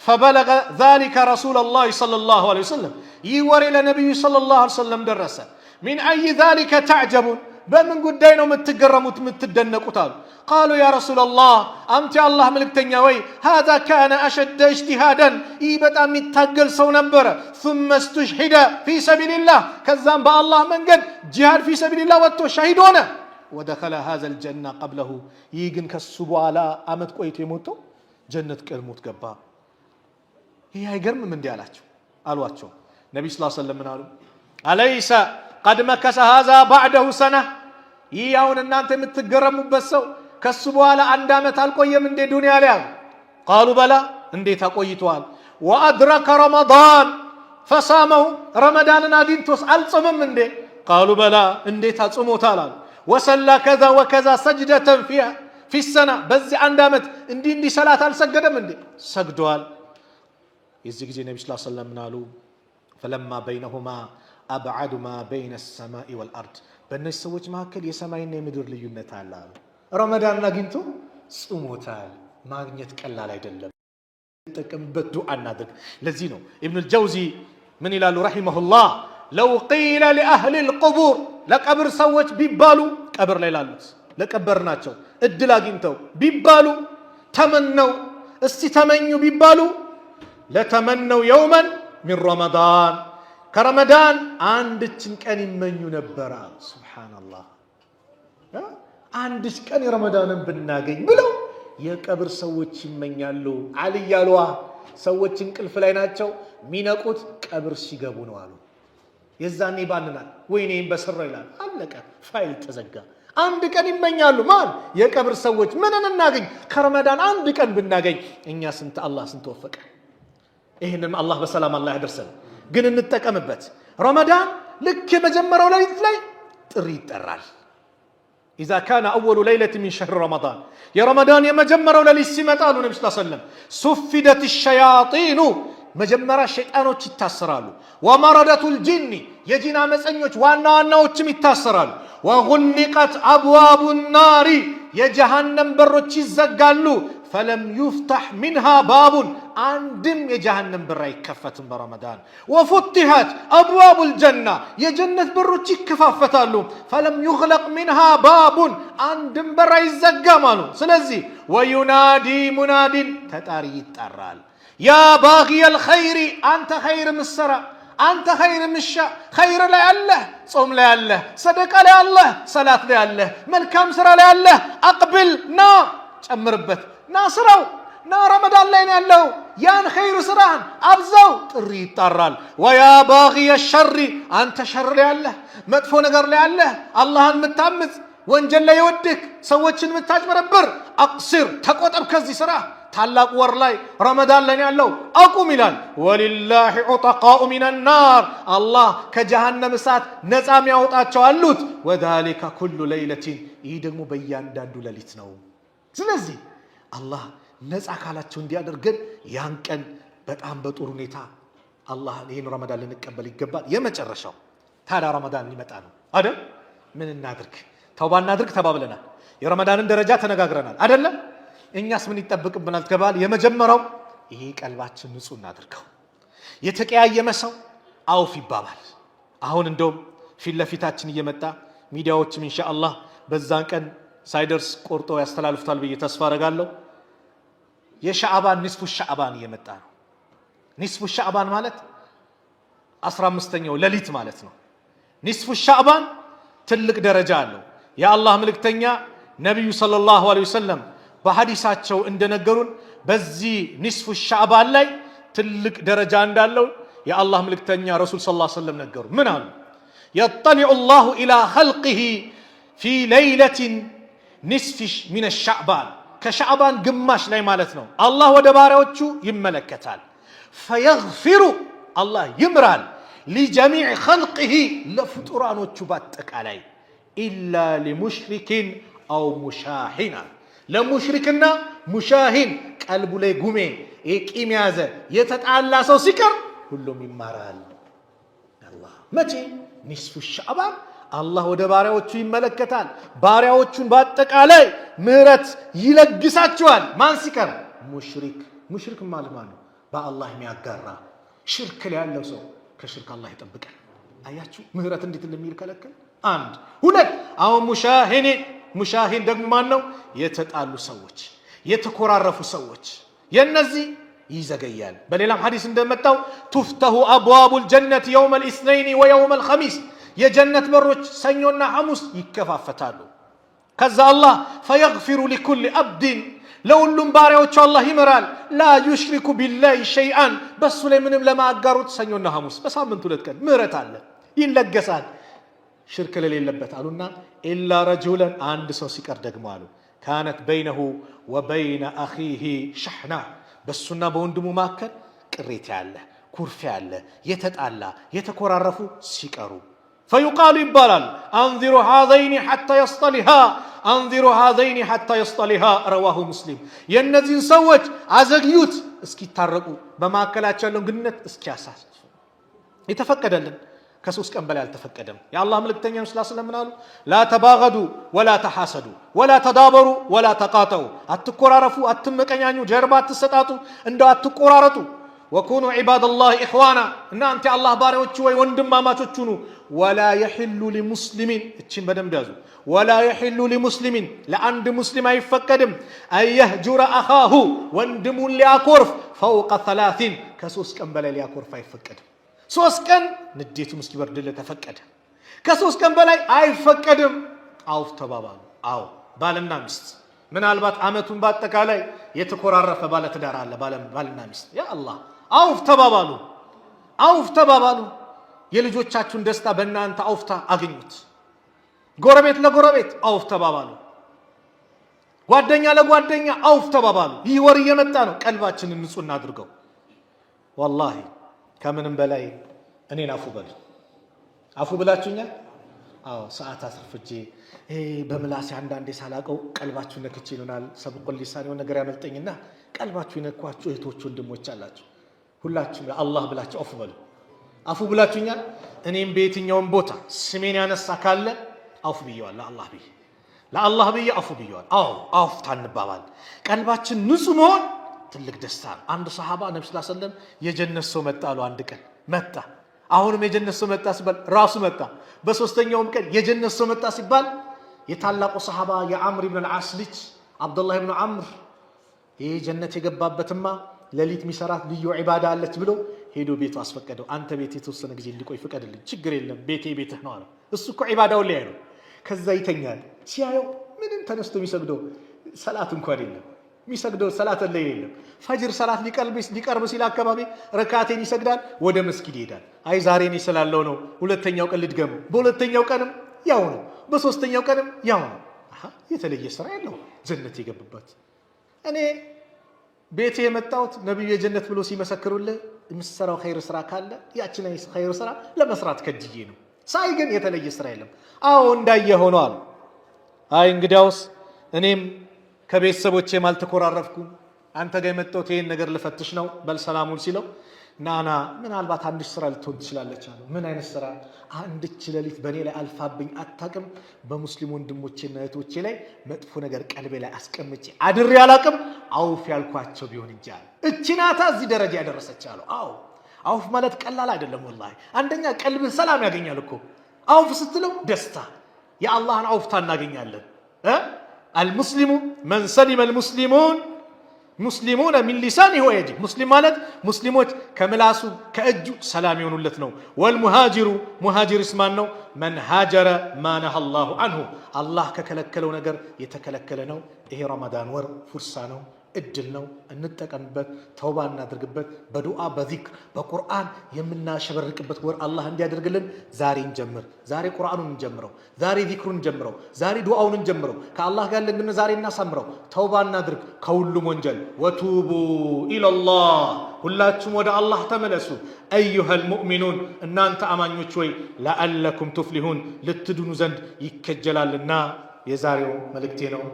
فبلغ ذلك رسول الله صلى الله عليه وسلم يوري لنبي صلى الله عليه وسلم درس من اي ذلك تعجبون በምን ጉዳይ ነው የምትገረሙት የምትደነቁት አሉ قالوا يا رسول الله انت يا الله መልእክተኛ ወይ هذا كان اشد اجتهادا በጣም ይታገል ሰው ነበር ثم استشهد في سبيل الله ከዛም በአላህ መንገድ ጂሃድ في سبيل الله ወጥቶ ሸሂድ ሆነ ودخل هذا الجنة قبله يجن كسبو على አመት ቆይቶ የሞተው ጀነት ቀልሞት ገባ ይሄ አይገርም ምን አሏቸው ነብዩ ሰለላሁ ዐለይሂ ወሰለም አሉ አለይሰ قد مكث هذا بعده سنة ይያውን እናንተ የምትገረሙበት ሰው ከሱ በኋላ አንድ አመት አልቆየም እንደ ዱንያ ላይ قالوا بلا እንዴት አቆይቷል وادرك رمضان فصامه رمضان አዲንቶስ አልጾመም እንዴ قالوا بلا እንዴት አጾሞታል وصلى كذا وكذا سجدة في السنة بزي عند عمت اندي صلاة السجدم اندي سجدوال يزي جي النبي صلى الله عليه وسلم نالو فلما بينهما أبعد ما بين السماء والأرض በእነዚህ ሰዎች መካከል የሰማይና የምድር ልዩነት አለ ረመዳን አግኝቶ ጾሞታል ማግኘት ቀላል አይደለም ተጠቀምበት ዱዓ እናድርግ ለዚህ ነው ኢብኑ አልጀውዚ ምን ይላሉ ረሂመሁላህ لو قيل لأهل القبور ለቀብር ሰዎች ቢባሉ ቀብር ላይ ላሉት ለቀበርናቸው እድል አግኝተው ቢባሉ ተመነው እስቲ ተመኙ ቢባሉ ለተመነው يوما من رمضان ከረመዳን አንድችን ቀን ይመኙ ነበር ሱብሃንአላህ አንድች ቀን ረመዳንን ብናገኝ ብለው የቀብር ሰዎች ይመኛሉ አልያሉዋ ሰዎች እንቅልፍ ላይ ናቸው ሚነቁት ቀብር ሲገቡ ነው አሉ የዛኔ ባንናል ወይኔም በስራ ይላል አለቀ ፋይል ተዘጋ አንድ ቀን ይመኛሉ ማን የቀብር ሰዎች ምንን እናገኝ ከረመዳን አንድ ቀን ብናገኝ እኛ ስንት አላህ ስንት ወፈቀ ይሄንን አላህ በሰላም አላህ ያደርሰን ግን እንጠቀምበት ረመዳን ልክ የመጀመሪያው ሌሊት ላይ ጥሪ ይጠራል اذا كان اول ليله من شهر رمضان يا رمضان የመጀመሪያው ሌሊት ሲመጣ አሉ ነብዩ ሰለላሁ ዐለይሂ ወሰለም ሱፊደት الشياطين መጀመሪያ ሸይጣኖች ይታሰራሉ ወመረደቱ الجن የጂን አመፀኞች ዋና ዋናዎችም ይታሰራሉ وغلقت ابواب النار የጀሃነም በሮች ይዘጋሉ فلم يفتح منها باب عندم የጀሃነም በር አይከፈትም በረመዳን وفتحت ابواب الجنه የጀነት በሮች ይከፋፈታሉ فلم يغلق منها باب عندم በር አይዘጋም አሉ ስለዚህ وينادي مناد ተጣሪ ይጠራል يا باغي الخير انت خير مسرا انت خير مشا خير لا الله صوم لا الله صدقه لا الله صلاه لا الله መልካም ስራ ላይ الله اقبل نا ጨምርበት ናስራው ና ረመዳን ላይ ነው ያለው ያን ኸይር ስራን አብዛው ጥሪ ይጣራል ويا باغي الشر انت شر ላይ ያለህ መጥፎ ነገር ላይ ያለህ አላህን መታመጽ ወንጀል ላይ ይወድክ ሰዎችን መታጭበረብር አቅሲር ተቆጠብ ከዚህ ስራ ታላቅ ወር ላይ ረመዳን ላይ ያለው አቁም ይላል ወሊላሂ ዑጠቃኡ ሚን النار አላህ ከጀሃነም እሳት ነፃ የሚያወጣቸው አሉት وذلك كل ليله ይህ ደግሞ በእያንዳንዱ ሌሊት ነው ስለዚህ አላህ ነፃ ካላቸው እንዲያደርገን ያን ቀን በጣም በጥሩ ሁኔታ አላህ ይሄን ረመዳን ልንቀበል ይገባል የመጨረሻው ታዲያ ረመዳን ሊመጣ ነው አይደል ምን እናድርግ ተውባ እናድርግ ተባብለናል የረመዳንን ደረጃ ተነጋግረናል አይደል እኛስ ምን ይጠበቅብናል ተባለ? የመጀመሪያው ይሄ ቀልባችን ንጹህ እናድርገው። የተቀያየመ ሰው አውፍ ይባባል። አሁን እንደውም ፊት ለፊታችን እየመጣ ሚዲያዎችም ኢንሻአላህ በዛን ቀን ሳይደርስ ቆርጠው ያስተላልፉታል ብዬ ተስፋ አደርጋለሁ። የሻዕባን ንስፉ ሻዕባን እየመጣ ነው። ንስፉ ሻዕባን ማለት 15ኛው ሌሊት ማለት ነው። ንስፉ ሻዕባን ትልቅ ደረጃ አለው። የአላህ መልእክተኛ ነብዩ ሰለላሁ ዐለይሂ ወሰለም በሐዲሳቸው እንደነገሩን በዚህ ንስፉ ሻዕባን ላይ ትልቅ ደረጃ እንዳለው የአላህ መልእክተኛ ረሱል ሰለላሁ ዐለይሂ ወሰለም ነገሩ። ምን አሉ? يطلع الله إلى خلقه في ليلة نصف من الشعبان كشعبان قماش لا مالتنا الله ودبارዎቹ ይመለከታል فيغفر الله يمرال لجميع خلقه لفطرانዎቹ በአጠቃላይ إلا لمشرك أو مشاحن ለሙሽሪክና ሙሻሂን ቀልቡ ላይ ጉሜ ቂም ያዘ የተጣላ ሰው ሲቀር ሁሉም ይማራል። አላህ መቼ ንስፉ ሻዕባን አላህ ወደ ባሪያዎቹ ይመለከታል። ባሪያዎቹን በአጠቃላይ ምህረት ይለግሳቸዋል። ማን ሲቀር? ሙሽሪክ ማለት ነው በአላህ የሚያጋራ ሽርክ ላይ ያለው ሰው ከሽርክ አላህ ይጠብቃል። አያችሁ ምህረት እንዴት እንደሚከለከል። አንድ ሁለት አሁን ሙሻሂን ደግሞ ማን ነው? የተጣሉ ሰዎች የተኮራረፉ ሰዎች የነዚህ ይዘገያል። በሌላም ሐዲስ እንደመጣው تفتح ابواب الجنه يوم الاثنين ويوم الخميس የጀነት በሮች ሰኞና ሐሙስ ይከፋፈታሉ። ከዛ አላህ فيغفر لكل عبد ለሁሉም ባሪያዎቹ አላህ ይመራል። لا يشرك بالله شيئا በሱ ላይ ምንም ለማጋሩት ሰኞና ሐሙስ በሳምንት 2 ቀን ምህረት አለ ይለገሳል። ሽርክ ለሌለበት አሉና ኢላ ረጁላን አንድ ሰው ሲቀር ደግሞ አሉ كانت بينه وبين اخيه شحنه በሱና በወንድሙ መካከል ቅሬታ ያለ ኩርፊያ ያለ የተጣላ የተኮራረፉ ሲቀሩ فيقال ይባላል انظروا هذين حتى يصطلحا رواه مسلم የነዚህን ሰዎች አዘግዩት እስኪታረቁ በመካከላቸው ያለውን ግንኙነት እስኪያሳስ የተፈቀደልን ከ3 ቀን በላይ አልተፈቀደም። የአላህ መልእክተኛ ሰለላሁ ዐለይሂ ወሰለም አሉ لا تباغضوا ولا تحاسدوا ولا تدابروا ولا تقاطعوا አትኮራረፉ አትመቀኛኙ ጀርባ አትሰጣጡ እንደው አትቆራረጡ وكونوا عباد الله اخوانا እናንተ አላህ ባሪያዎች ወይ ወንድማማቾች ሁኑ ولا يحل لمسلم እቺን በደንብ ያዙ ولا يحل لمسلم ለአንድ ሙስሊም አይፈቀድም أن يهجر اخاه ወንድሙን ሊያኮርፍ فوق 3 ከ3 ቀን በላይ ሊያኮርፍ አይፈቀድም። 3 ቀን ንዴቱም እስኪበርድለት ተፈቀደ። ከ3 ቀን በላይ አይፈቀድም። አውፍ ተባባሉ። አው ባልና ሚስት ምናልባት አመቱን በአጠቃላይ የተኮራረፈ ባለ ትዳር አለ ባልና ሚስት ያ አላህ አውፍ ተባባሉ። የልጆቻችሁን ደስታ በእናንተ አውፍታ አግኙት። ጎረቤት ለጎረቤት አውፍ ተባባሉ። ጓደኛ ለጓደኛ አውፍ ተባባሉ። ይህ ወር እየመጣ ነው። ቀልባችንን ንጹህ እናድርገው። ወላሂ ከምንም በላይ እኔን አፉ ብላችሁኛል። አዎ ሰዓት አስርፍጄ በምላሴ አንዳንዴ ሳላቀው ቀልባችሁ ነክቼ ይሆናል። ሰብቁል ሊሳን የሆነ ነገር ያመልጠኝና ቀልባችሁ ይነኳችሁ እህቶች ወንድሞች አላችሁ። ሁላችሁም አላህ ብላችሁ አፉ ብላችሁኛል። እኔም በየትኛውም ቦታ ስሜን ያነሳ ካለ አፉ ብየዋለሁ። ለአላህ ብዬ አፉ ብየዋለሁ። አዎ አፉ ታንባባል። ቀልባችን ንጹህ መሆን ትልቅ ደስታ ነው። አንድ ሰሃባ ነብዩ ሰለላሁ ዐለይሂ ወሰለም የጀነት ሰው መጣ አሉ። አንድ ቀን መጣ። አሁንም የጀነት ሰው መጣ ሲባል ራሱ መጣ። በሶስተኛውም ቀን የጀነት ሰው መጣ ሲባል የታላቁ ሰሃባ የአምር ኢብኑ አልዓስ ልጅ አብዱላህ ኢብኑ አምር ይሄ ጀነት የገባበትማ ሌሊት ሚሰራት ልዩ ዒባዳ አለች ብሎ ሄዶ ቤቱ አስፈቀደው። አንተ ቤት የተወሰነ ጊዜ እንዲቆይ ፍቀድልኝ። ችግር የለም ቤትህ ነው አለ። እሱ እኮ ዒባዳው ላይ ነው። ከዛ ይተኛል። ሲያየው ምንም ተነስቶ የሚሰግደው ሰላት እንኳን የለም። የሚሰግደው ሰላት ላይ የለም። ፈጅር ሰላት ሊቀርብ ሲል አካባቢ ረካቴን ይሰግዳል። ወደ መስጊድ ይሄዳል። አይ ዛሬ እኔ ስላለው ነው ሁለተኛው ቀን ልድገመው። በሁለተኛው ቀንም ያው ነው። በሶስተኛው ቀንም ያው ነው። የተለየ ስራ የለው ጀነት የገባበት። እኔ ቤቴ የመጣሁት ነብዩ የጀነት ብሎ ሲመሰክሩልህ የምትሰራው ኸይር ስራ ካለ ያችን ኸይር ስራ ለመስራት ከጅዬ ነው። ሳይ ግን የተለየ ስራ የለም። አዎ እንዳየ ሆኗል። አይ እንግዲያውስ እኔም ከቤተሰቦቼም አልተኮራረፍኩም አንተ ጋር የመጣሁት ይሄን ነገር ልፈትሽ ነው በል ሰላሙን ሲለው ናና ምናልባት አንድሽ ስራ ልትሆን ትችላለች አለው። ምን አይነት ስራ? አንድች ሌሊት በእኔ ላይ አልፋብኝ አታውቅም። በሙስሊም ወንድሞቼና እህቶቼ ላይ መጥፎ ነገር ቀልቤ ላይ አስቀምጬ አድሬ አላውቅም። አውፍ ያልኳቸው ቢሆን እንጂ አለ። እቺ ናታ እዚህ ደረጃ ያደረሰች አለው። አዎ አውፍ ማለት ቀላል አይደለም ወላሂ። አንደኛ ቀልብን ሰላም ያገኛል እኮ አውፍ ስትለው ደስታ፣ የአላህን አውፍታ እናገኛለን። አልሙስሊሙ መን ሰሊመ አልሙስሊሙን ሙስሊሙን ሚን ሊሳኒሂ ወየዲሂ። ሙስሊም ማለት ሙስሊሞች ከምላሱ ከእጁ ሰላም የሆኑለት ነው። ወልሙሃጅሩ ሙሃጅርስ ማን ነው? መን ሃጀረ ማ ነሃ አላሁ አንሁ፣ አላህ ከከለከለው ነገር የተከለከለ ነው። ይሄ ረመዳን ወር ፉርሳ ነው፣ እድል ነው። እንጠቀምበት፣ ተውባ እናድርግበት። በዱዓ በዚክር በቁርአን የምናሸበርቅበት ወር አላህ እንዲያደርግልን ዛሬ እንጀምር። ዛሬ ቁርአኑን እንጀምረው፣ ዛሬ ዚክሩን እንጀምረው፣ ዛሬ ዱዓውን እንጀምረው። ከአላህ ጋር ያለን ዛሬ እናሳምረው። ተውባ እናድርግ ከሁሉም ወንጀል። ወቱቡ ኢለላህ፣ ሁላችሁም ወደ አላህ ተመለሱ። አዩሀል ሙእሚኑን፣ እናንተ አማኞች ወይ ለአለኩም ቱፍሊሁን፣ ልትድኑ ዘንድ ይከጀላልና። የዛሬው መልእክቴ ነው።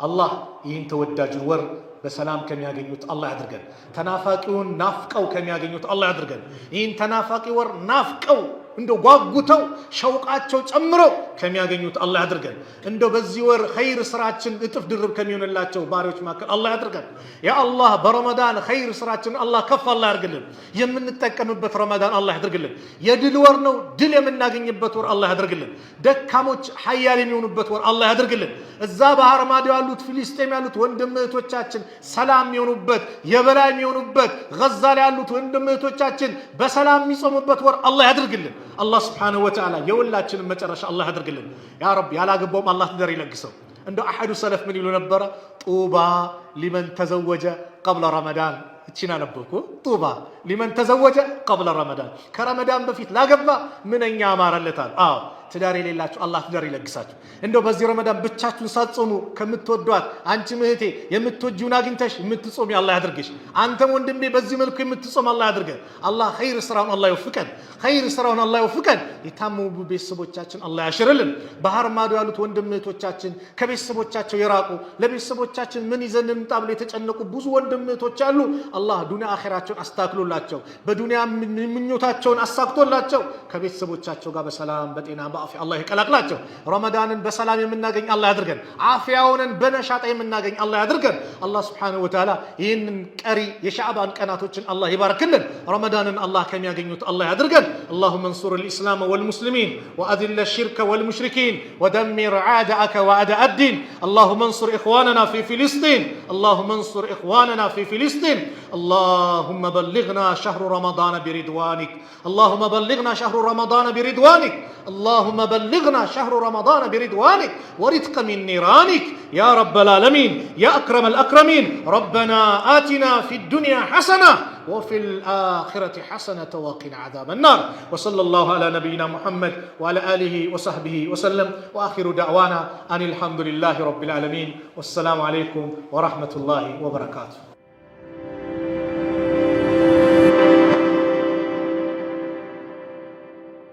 አላህ ይህን ተወዳጁን ወር በሰላም ከሚያገኙት አላህ ያድርገን። ተናፋቂውን ናፍቀው ከሚያገኙት አላህ ያድርገን። ይህን ተናፋቂ ወር ናፍቀው እንደው ጓጉተው ሸውቃቸው ጨምረው ከሚያገኙት አላህ ያድርገን። እንደው በዚህ ወር ኸይር ስራችን እጥፍ ድርብ ከሚሆንላቸው ባሪዎች መካከል አላህ ያድርገን። ያ አላህ በረመዳን ኸይር ስራችን አላህ ከፍ አላህ ያድርግልን። የምንጠቀምበት ረመዳን አላህ ያድርግልን። የድል ወር ነው፣ ድል የምናገኝበት ወር አላህ ያድርግልን። ደካሞች ሀያል የሚሆኑበት ወር አላህ ያድርግልን። እዛ ባህር ማዶ ያሉት ፍልስጤም ያሉት ወንድም እህቶቻችን ሰላም የሚሆኑበት የበላይ የሚሆኑበት፣ ገዛ ላይ ያሉት ወንድም እህቶቻችን በሰላም የሚጾሙበት ወር አላህ ያድርግልን። አላህ ስብሓነሁ ወተዓላ የሁላችንም መጨረሻ አላህ ያድርግልን። ያ ረብ ያላገባውም አላህ ትዳር ይለግሰው። እንደው አሐዱ ሰለፍ ምን ይሉ ነበረ? ጡባ ሊመን ተዘወጀ ቀብለ ረመዳን። እቺና ነበርኩ ጡባ ሊመን ተዘወጀ ቀብለ ረመዳን፣ ከረመዳን በፊት ላገባ ምንኛ አማረለታል። አዎ ትዳር የሌላችሁ አላህ ትዳር ይለግሳችሁ። እንደው በዚህ ረመዳን ብቻችሁን ሳትጾሙ ከምትወዷት አንቺ እህቴ የምትወጂውን አግኝተሽ የምትጾም አላህ ያድርግሽ። አንተም ወንድሜ በዚህ መልኩ የምትጾም አላህ ያድርገን። አላህ ኸይር ስራውን አላህ ይወፍቀን፣ ኸይር ስራውን አላህ ይወፍቀን። የታመሙ ቤተሰቦቻችን አላህ ያሽርልን። ባህር ማዶ ያሉት ወንድም እህቶቻችን ከቤተሰቦቻቸው የራቁ ለቤተሰቦቻችን ምን ይዘን እንምጣ ብለው የተጨነቁ ብዙ ወንድም እህቶች አሉ። አላህ ዱንያ አኺራቸውን አስተካክሎላቸው በዱንያ ምኞታቸውን አሳክቶላቸው ከቤተሰቦቻቸው ጋር በሰላም በጤና በአፊያ አላህ ይቀላቅላቸው። ረመዳንን በሰላም የምናገኝ አላህ ያድርገን። አፊያውንን በነሻጣ የምናገኝ አላህ ያድርገን። አላህ ሱብሓነሁ ወተዓላ ይህንን ቀሪ የሻዕባን ቀናቶችን አላህ ይባርክልን። ረመዳንን አላህ ከሚያገኙት አላህ ያድርገን። اللهم انصر الإسلام والمسلمين وأذل الشرك والمشركين ودمر أعداءك وأعداء الدين. اللهم انصر إخواننا في فلسطين، اللهم انصر إخواننا في فلسطين. اللهم بلغنا شهر رمضان برضوانك، اللهم بلغنا شهر رمضان برضوانك، اللهم بلغنا شهر رمضان برضوانك ورزقا من نيرانك يا رب العالمين يا أكرم الأكرمين. ربنا آتنا في الدنيا حسنة وفي الآخرة حسنة وقنا عذاب النار. وصلى الله على نبينا محمد وعلى آله وصحبه وسلم، وآخر دعوانا أن الحمد لله رب العالمين، والسلام عليكم ورحمة الله وبركاته.